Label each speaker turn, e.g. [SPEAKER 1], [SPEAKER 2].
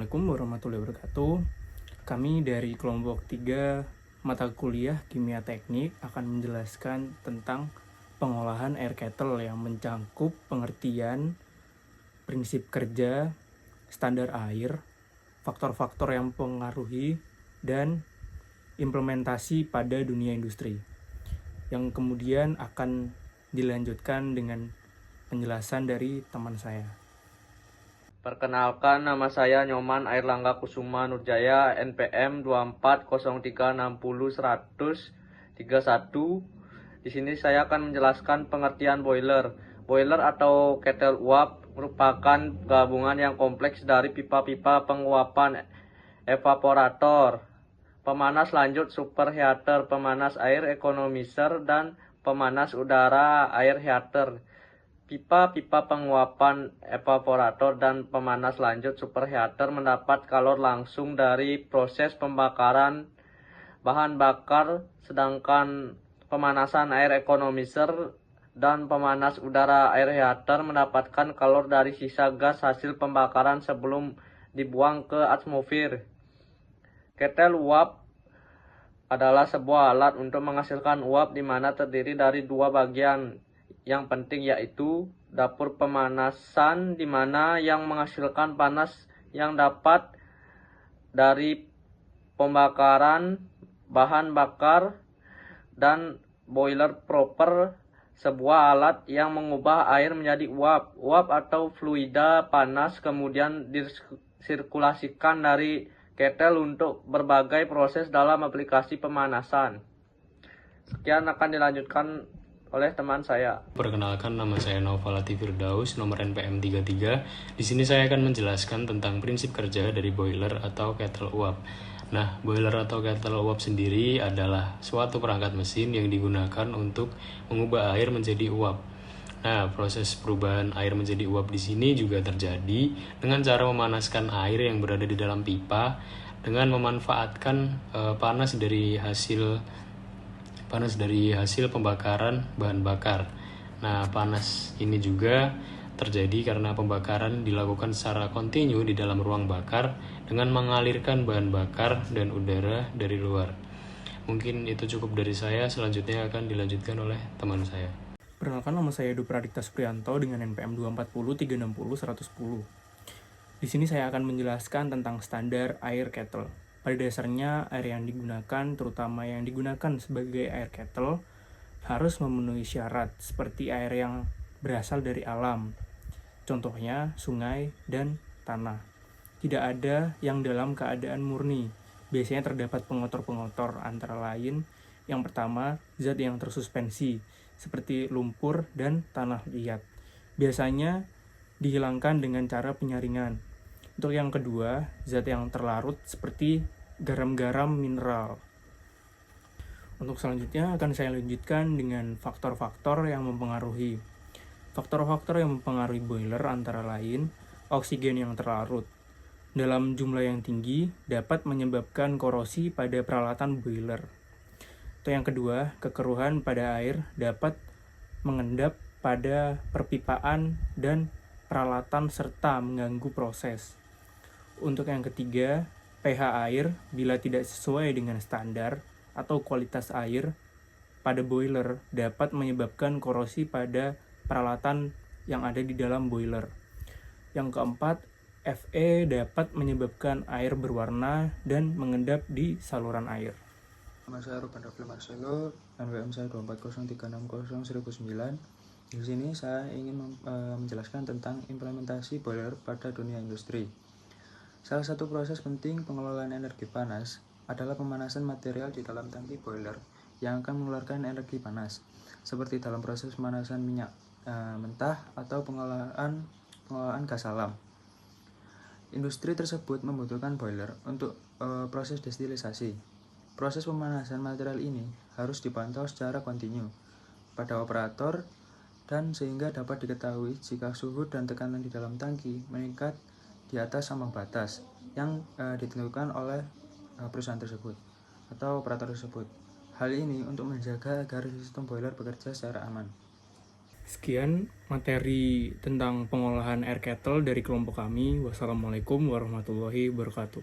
[SPEAKER 1] Assalamualaikum warahmatullahi wabarakatuh. Kami dari kelompok 3 mata kuliah Kimia Teknik akan menjelaskan tentang pengolahan air kettle yang mencakup pengertian, prinsip kerja, standar air, faktor-faktor yang mempengaruhi, dan implementasi pada dunia industri. Yang kemudian akan dilanjutkan dengan penjelasan dari teman saya.
[SPEAKER 2] Perkenalkan, nama saya Nyoman Airlangga Kusuma Nurjaya, NPM 240360131. Di sini saya akan menjelaskan pengertian boiler. Boiler atau kettle uap merupakan gabungan yang kompleks dari pipa-pipa penguapan evaporator, pemanas lanjut superheater, pemanas air economizer, dan pemanas udara air heater. Pipa-pipa penguapan evaporator dan pemanas lanjut superheater mendapat kalor langsung dari proses pembakaran bahan bakar, sedangkan pemanasan air economizer dan pemanas udara air heater mendapatkan kalor dari sisa gas hasil pembakaran sebelum dibuang ke atmosfer. Kettle uap adalah sebuah alat untuk menghasilkan uap di mana terdiri dari dua bagian yang penting, yaitu dapur pemanasan di mana yang menghasilkan panas yang dapat dari pembakaran bahan bakar, dan boiler proper, sebuah alat yang mengubah air menjadi uap. Uap atau fluida panas kemudian disirkulasikan dari kettle untuk berbagai proses dalam aplikasi pemanasan. Sekian akan dilanjutkan oleh teman saya.
[SPEAKER 3] Perkenalkan, nama saya Naufalati Firdaus, nomor NPM 33. Di sini saya akan menjelaskan tentang prinsip kerja dari boiler atau kettle uap. Nah, boiler atau kettle uap sendiri adalah suatu perangkat mesin yang digunakan untuk mengubah air menjadi uap. Nah, proses perubahan air menjadi uap di sini juga terjadi dengan cara memanaskan air yang berada di dalam pipa dengan memanfaatkan panas dari hasil pembakaran bahan bakar. Nah, panas ini juga terjadi karena pembakaran dilakukan secara kontinu di dalam ruang bakar dengan mengalirkan bahan bakar dan udara dari luar. Mungkin itu cukup dari saya, selanjutnya akan dilanjutkan oleh teman saya.
[SPEAKER 1] Perkenalkan, nama saya Edo Pradipta Supriyanto dengan NPM 240360110. Di sini saya akan menjelaskan tentang standar air kettle. Pada dasarnya, air yang digunakan, terutama yang digunakan sebagai air kettle, harus memenuhi syarat seperti air yang berasal dari alam. Contohnya, sungai dan tanah. Tidak ada yang dalam keadaan murni. Biasanya terdapat pengotor-pengotor, antara lain yang pertama, zat yang tersuspensi, seperti lumpur dan tanah liat. Biasanya dihilangkan dengan cara penyaringan. Untuk yang kedua, zat yang terlarut seperti garam-garam mineral. Untuk selanjutnya akan saya lanjutkan dengan faktor-faktor yang mempengaruhi. Faktor-faktor yang mempengaruhi boiler antara lain oksigen yang terlarut dalam jumlah yang tinggi dapat menyebabkan korosi pada peralatan boiler. Untuk yang kedua, kekeruhan pada air dapat mengendap pada perpipaan dan peralatan serta mengganggu proses. Untuk yang ketiga, pH air bila tidak sesuai dengan standar atau kualitas air pada boiler dapat menyebabkan korosi pada peralatan yang ada di dalam boiler. Yang keempat, Fe dapat menyebabkan air berwarna dan mengendap di saluran air.
[SPEAKER 4] Nama saya Ruben Rafli Marcelo, NPM saya 240360009. Di sini saya ingin menjelaskan tentang implementasi boiler pada dunia industri. Salah satu proses penting pengelolaan energi panas adalah pemanasan material di dalam tangki boiler yang akan mengeluarkan energi panas, seperti dalam proses pemanasan minyak mentah atau pengolahan gas alam. Industri tersebut membutuhkan boiler untuk proses destilisasi. Proses pemanasan material ini harus dipantau secara kontinu pada operator dan sehingga dapat diketahui jika suhu dan tekanan di dalam tangki meningkat di atas ambang batas yang ditentukan oleh perusahaan tersebut atau operator tersebut. Hal ini untuk menjaga agar sistem boiler bekerja secara aman.
[SPEAKER 1] Sekian materi tentang pengolahan air kettle dari kelompok kami. Wassalamualaikum warahmatullahi wabarakatuh.